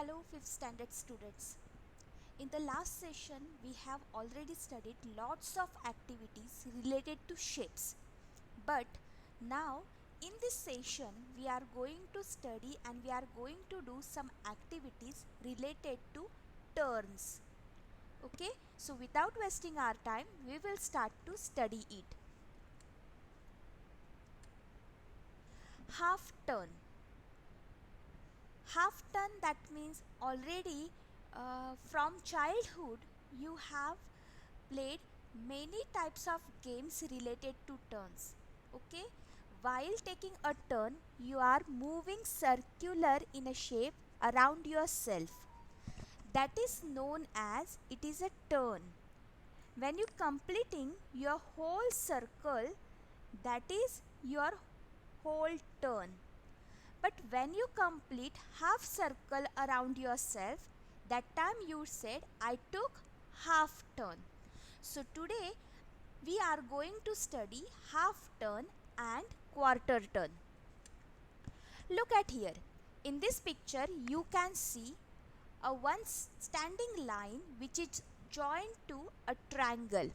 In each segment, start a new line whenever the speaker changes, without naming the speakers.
Hello 5th standard students. In the last session we have already studied lots of activities related to shapes. But now in this session we are going to study and we are going to do some activities related to turns. Okay, so without wasting our time we will start to study it. Half turn. Half turn, that means already from childhood you have played many types of games related to turns. Okay, while taking a turn you are moving circular in a shape around yourself, that is known as it is a turn. When you completing your whole circle, that is your whole turn. But when you complete half circle around yourself, that time you said I took half turn. So today we are going to study half turn and quarter turn. Look at here. In this picture you can see a one standing line which is joined to a triangle,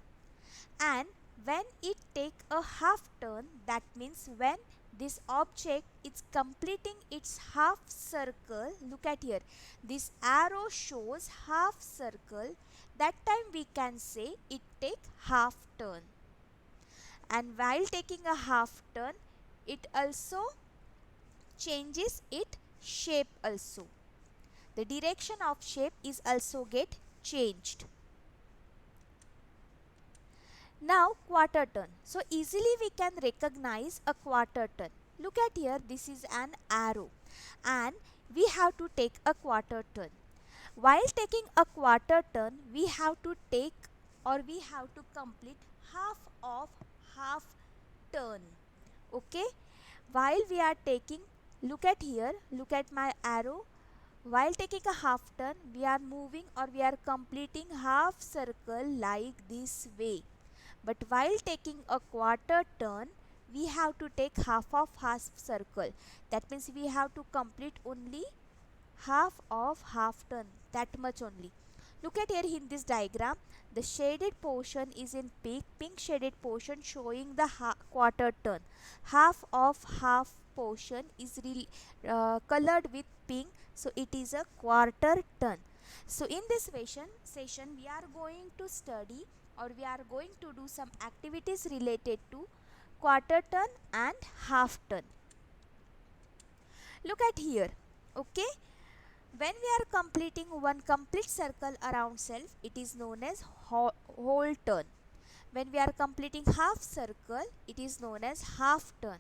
and when it take a half turn, that means when this object is completing its half circle, look at here, this arrow shows half circle, that time we can say it take half turn. And while taking a half turn, it also changes its shape also. The direction of shape is also get changed. Now quarter turn. So easily we can recognize a quarter turn. Look at here, this is an arrow and we have to take a quarter turn. While taking a quarter turn, we have to take or we have to complete half of half turn. Okay, while we are taking, look at here, look at my arrow. While taking a half turn, we are moving or we are completing half circle like this way. But while taking a quarter turn, we have to take half of half circle. That means we have to complete only half of half turn, that much only. Look at here in this diagram, the shaded portion is in pink shaded portion showing the quarter turn. Half of half portion is colored with pink, so it is a quarter turn. So in this session we are going to study or we are going to do some activities related to quarter turn and half turn. Look at here. Okay, when we are completing one complete circle around self, it is known as whole turn. When we are completing half circle, it is known as half turn.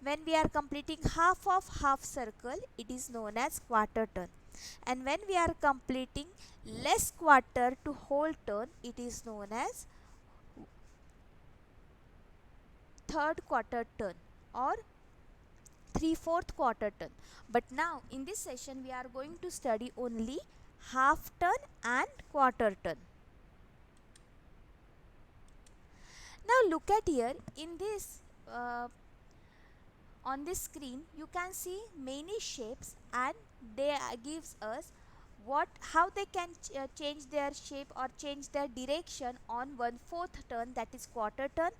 When we are completing half of half circle, it is known as quarter turn. And when we are completing less quarter to whole turn, it is known as third quarter turn or 3/4 quarter turn. But now in this session we are going to study only half turn and quarter turn. Now look at here, in this on this screen you can see many shapes and they gives us how they can change their shape or change their direction on 1/4 turn, that is quarter turn,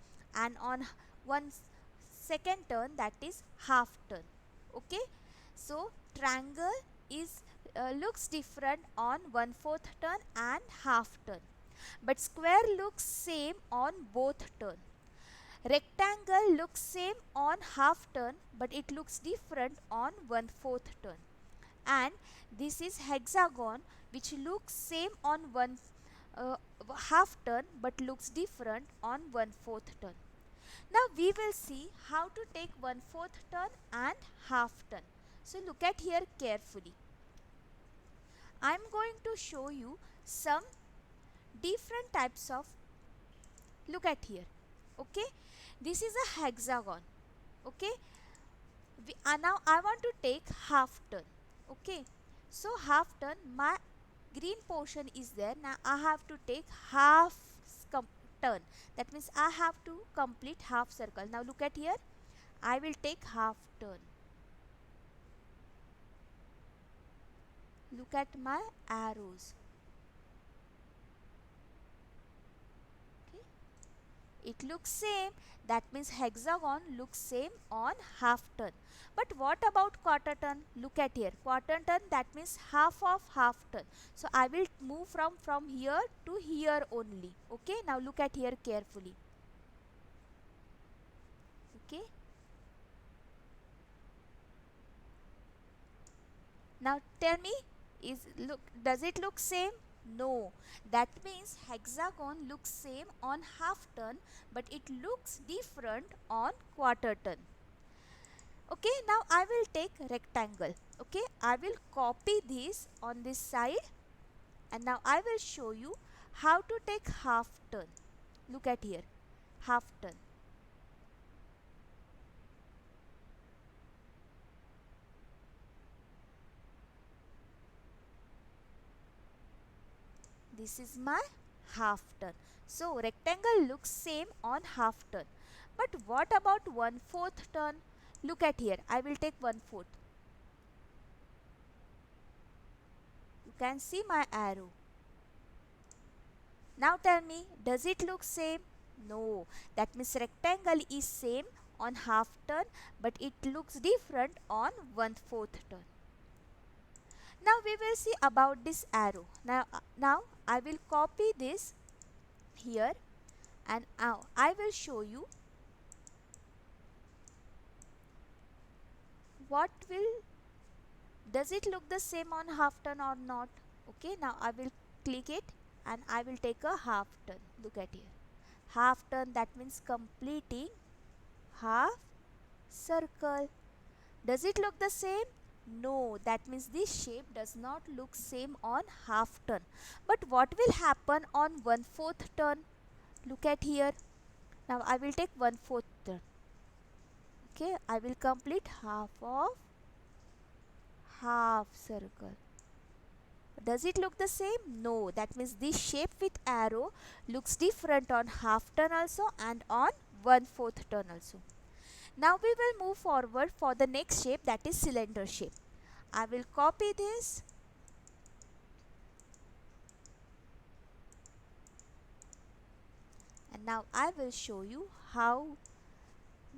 and on 1/2 turn, that is half turn. Okay, so triangle is looks different on 1/4 turn and half turn, but square looks same on both turn. Rectangle looks same on half turn, but it looks different on 1/4 turn. And this is hexagon, which looks same on one half turn, but looks different on 1/4 turn. Now we will see how to take 1/4 turn and half turn. So look at here carefully. I am going to show you some different types of, look at here. Okay, this is a hexagon. Okay, now I want to take half turn. Okay, so half turn, my green portion is there. Now I have to take half turn, that means I have to complete half circle. Now look at here, I will take half turn Look at my arrows. Okay, it looks same. That means hexagon looks same on half turn. But what about quarter turn? Look at here. Quarter turn, that means half of half turn. So I will move from here to here only. Okay, now look at here carefully. Okay, now tell me, does it look same? No. That means hexagon looks same on half turn, but it looks different on quarter turn. Okay, now I will take rectangle. Okay, I will copy this on this side, and now I will show you how to take half turn. Look at here, half turn. This is my half turn. So rectangle looks same on half turn. But what about 1/4 turn? Look at here, I will take 1/4. You can see my arrow. Now tell me, does it look same? No. That means rectangle is same on half turn, but it looks different on 1/4 turn. Now we will see about this arrow. Now I will copy this here, and now I will show you what will, does it look the same on half turn or not. Okay, now I will click it and I will take a half turn. Look at here, half turn, that means completing half circle. Does it look the same? No, that means this shape does not look same on half turn. But what will happen on 1/4 turn? Look at here. Now I will take 1/4 turn. Okay, I will complete half of half circle. Does it look the same? No, that means this shape with arrow looks different on half turn also and on 1/4 turn also. Now we will move forward for the next shape, that is cylinder shape. I will copy this and now I will show you how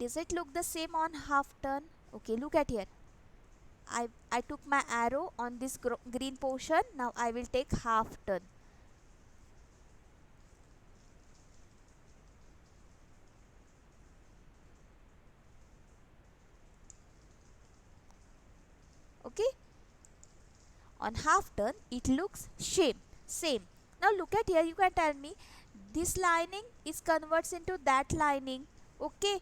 does it look the same on half turn. Okay, look at here. I took my arrow on this green portion. Now I will take half turn. Okay, on half turn it looks same. Now look at here, you can tell me this lining is converts into that lining. Okay,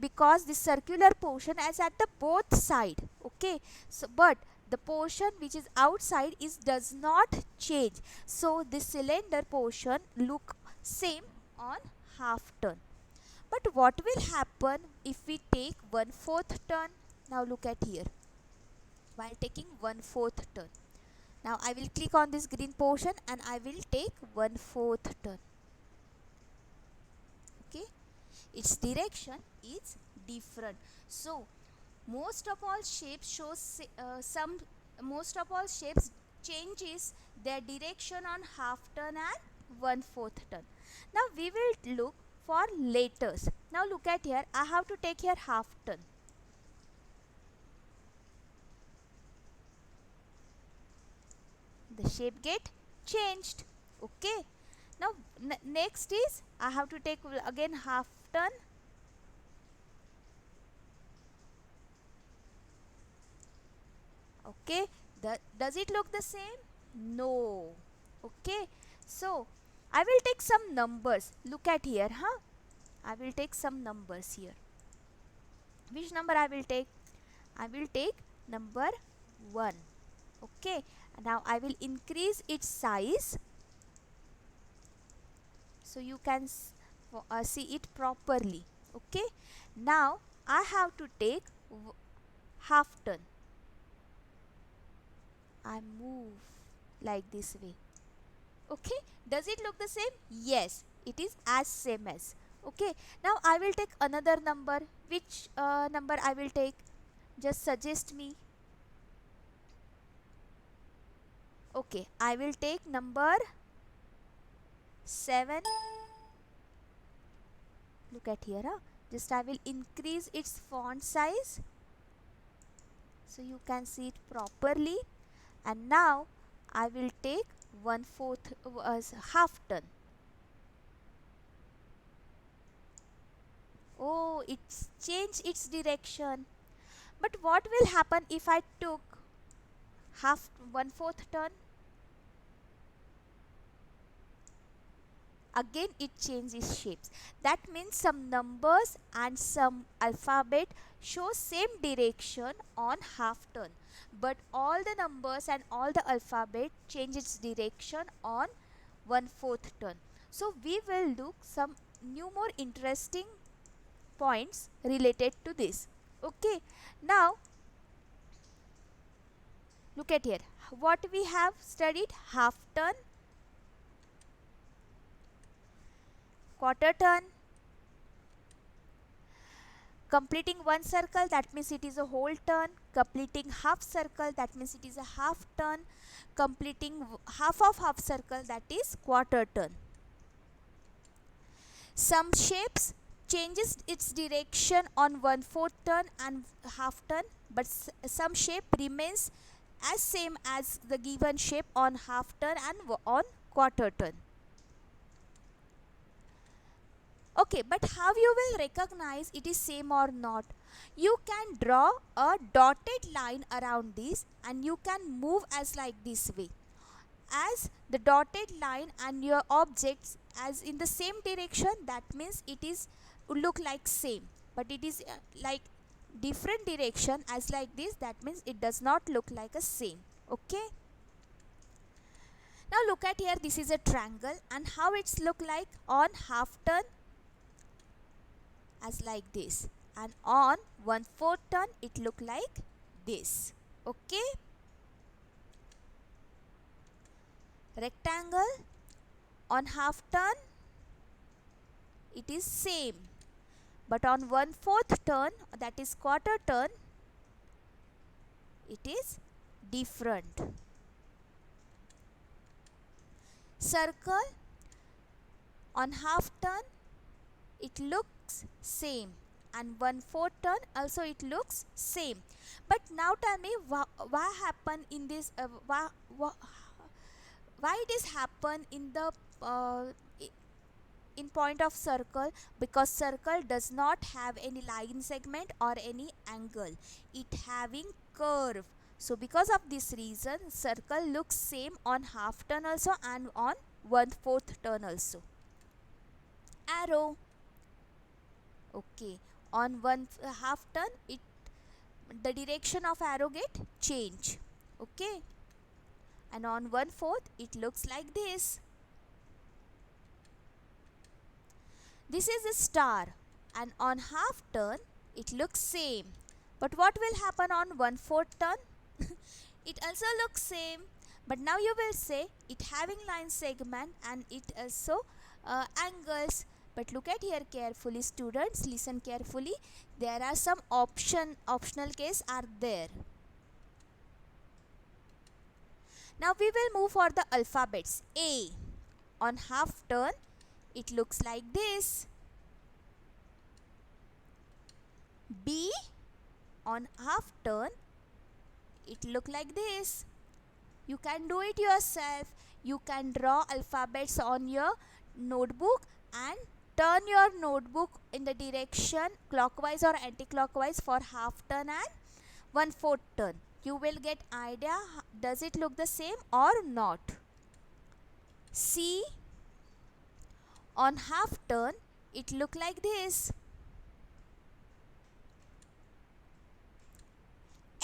because the circular portion is at the both side. Okay, so but the portion which is outside is does not change, so the cylinder portion look same on half turn. But what will happen if we take 1/4 turn? Now look at here, while taking 1/4 turn, now I will click on this green portion and I will take 1/4 turn. Okay, its direction is different. So most of all shapes shows some most of all shapes changes their direction on half turn and 1/4 turn. Now we will look for letters. Now look at here, I have to take here half turn. The shape get changed. Okay, now next is I have to take again half turn. Okay, does it look the same? No. Okay, so I will take some numbers. Look at here, huh? I will take some numbers here. Which number I will take? I will take number 1. Okay, now I will increase its size so you can see it properly. Okay, now I have to take half turn. I move like this way. Okay, does it look the same? Yes, it is as same as. Okay, now I will take another number. Which number I will take? Just suggest me. Okay, I will take number 7. Look at here, just I will increase its font size so you can see it properly. And now I will take 1/4 half turn. Oh, it's changed its direction. But what will happen if I took 1/4 turn? Again it changes shapes. That means some numbers and some alphabet show same direction on half turn, but all the numbers and all the alphabet change its direction on 1/4 turn. So we will look some new more interesting points related to this. Okay, now look at here what we have studied: half turn, quarter turn, completing one circle, that means it is a whole turn. Completing half circle, that means it is a half turn. Completing half of half circle, that is quarter turn. Some shapes changes its direction on 1/4 turn and half turn, but some shape remains as same as the given shape on half turn and on quarter turn. Okay, but how you will recognize it is same or not? You can draw a dotted line around this and you can move as like this way. As the dotted line and your objects as in the same direction, that means it is look like same. But it is like different direction as like this, that means it does not look like a same. Okay. Now look at here, this is a triangle and how it's look like on half turn as like this, and on 1/4 turn it look like this. Okay. Rectangle on half turn it is same, but on 1/4 turn, that is quarter turn, it is different. Circle on half turn it looks same, and 1/4 turn also it looks same. But now tell me why happen in this why it is happen in the in point of circle? Because circle does not have any line segment or any angle, it having curve. So because of this reason circle looks same on half turn also and on 1/4 turn also. Arrow, okay, on half turn it the direction of arrow get change. Okay, and on 1/4 it looks like this. This is a star and on half turn it looks same. But what will happen on 1/4 turn? It also looks same. But now you will say it having line segment and it also angles. But look at here carefully, students, listen carefully. There are some optional case are there. Now we will move for the alphabets. A on half turn it looks like this. B on half turn it look like this. You can do it yourself. You can draw alphabets on your notebook and turn your notebook in the direction clockwise or anti-clockwise for half turn and 1/4 turn. You will get idea does it look the same or not. C on half turn it look like this.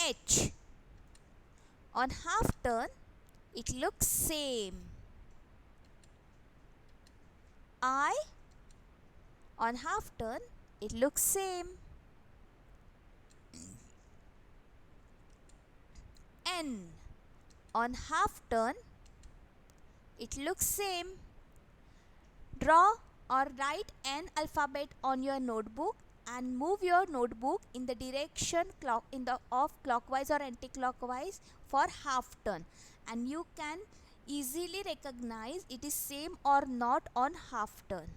H on half turn it looks same. I on half turn it looks same. N on half turn it looks same. Draw or write an alphabet on your notebook and move your notebook in the direction of clockwise or anti-clockwise for half turn, and you can easily recognize it is same or not on half turn.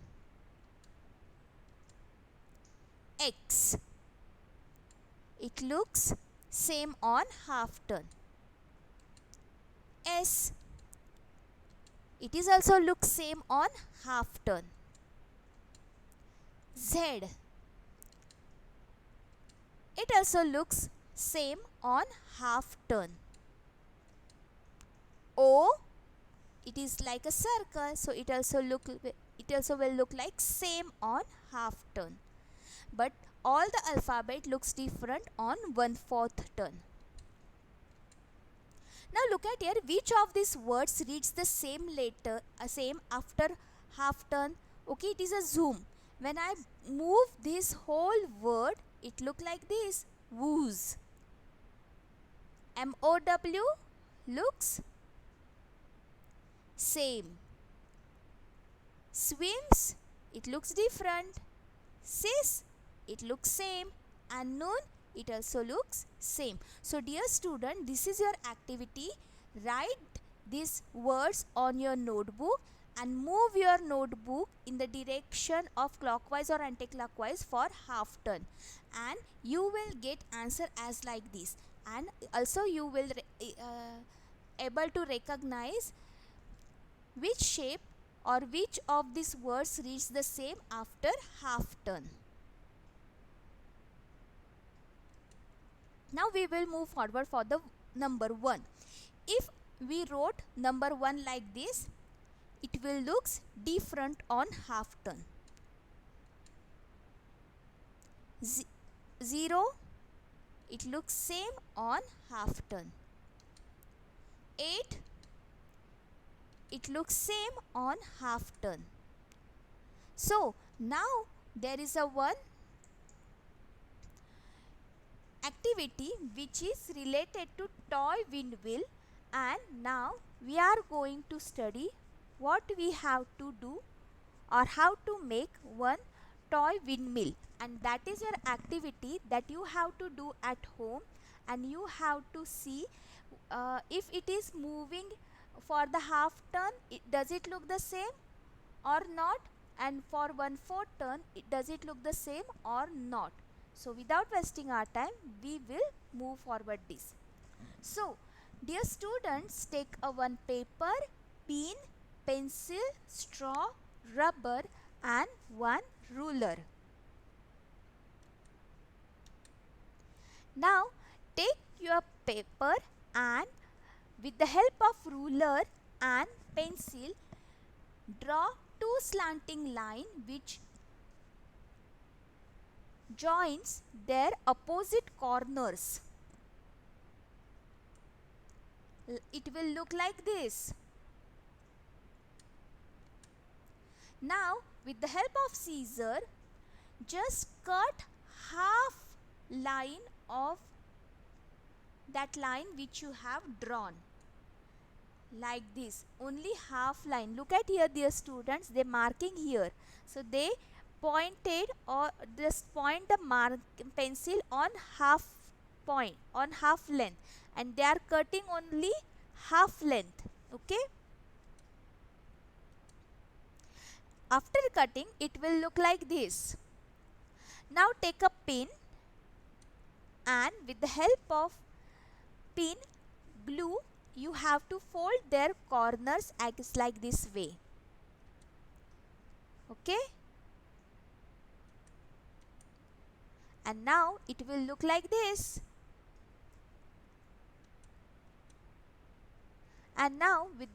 X, it looks same on half turn. S, it is also looks same on half turn. Z, it also looks same on half turn. O, it is like a circle, so it also will look like same on half turn. But all the alphabet looks different on 1/4 turn. Now look at here, which of these words reads the same letter, same after half turn? Okay, it is a zoom. When I move this whole word, it look like this, woos. MOW looks same. Swims, it looks different. Sis, it looks same. And noon, it also looks same. So dear student, this is your activity. Write these words on your notebook and move your notebook in the direction of clockwise or anti-clockwise for half turn, and you will get answer as like this. And also you will able to recognize which shape or which of these words reads the same after half turn. Now we will move forward for the number 1. If we wrote number 1 like this, it will looks different on half turn. 0, it looks same on half turn. 8, it looks same on half turn. So now there is a one activity which is related to toy windmill, and now we are going to study what we have to do or how to make one toy windmill, and that is your activity that you have to do at home, and you have to see if it is moving for the half turn, does it look the same or not, and for 1/4 turn does it look the same or not. So without wasting our time, we will move forward this. So dear students, take a one paper, pen, pencil, straw, rubber and one ruler. Now take your paper and with the help of ruler and pencil, draw two slanting lines which joins their opposite corners. It will look like this. Now with the help of scissor, just cut half line of that line which you have drawn, like this, only half line. Look at here, dear students, they marking here, so they pointed or just point the pencil on half point, on half length, and they are cutting only half length. Okay, after cutting it will look like this. Now take a pin and with the help of pin glue, you have to fold their corners as like this way. Okay, and now it will look like this. And now with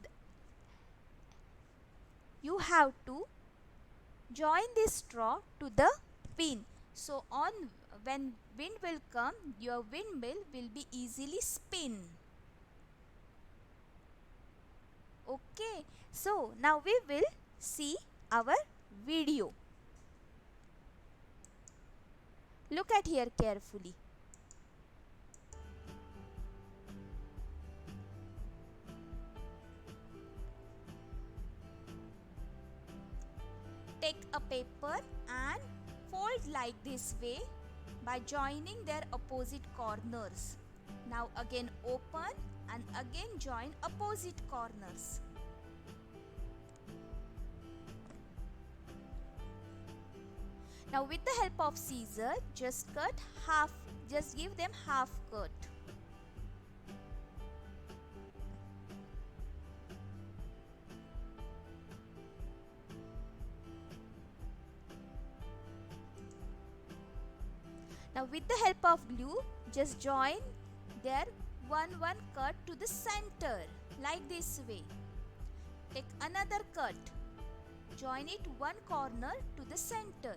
you have to join this straw to the pin, so on when wind will come, your windmill will be easily spin. Okay, so now we will see our video. Look at here carefully. Take a paper and fold fold like this way by joining their opposite corners. Now again open and again join opposite corners. Now with the help of scissor, just give them half cut. Now with the help of glue, just join their one cut to the center like this way. Take another cut. Join it one corner to the center.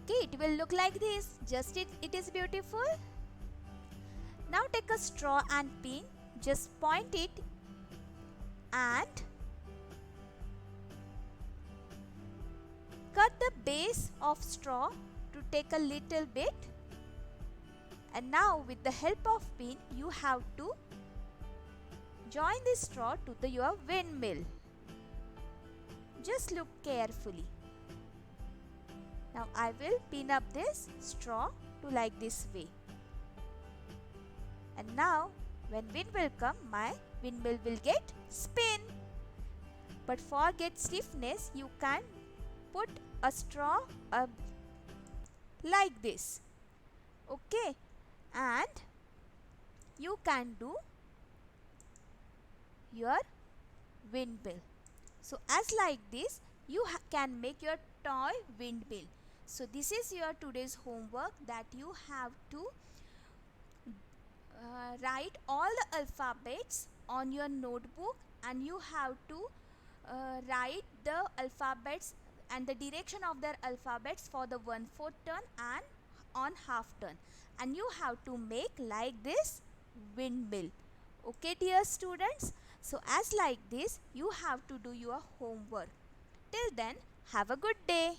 Okay, it will look like this. Just it is beautiful. Now take a straw and pin. Just point it and cut the base of straw to take a little bit. And now with the help of pin, you have to join this straw to your windmill. Just look carefully. Now I will pin up this straw to like this way. And now when wind will come, my windmill will get spin. But for get stiffness, you can put a straw like this. Okay, and you can do your windmill. So as like this, you can make your toy windmill. So this is your today's homework, that you have to write all the alphabets on your notebook, and you have to write the alphabets and the direction of their alphabets for the 1/4 turn and on half turn, and you have to make like this windmill. Okay dear students, so as like this you have to do your homework. Till then, have a good day.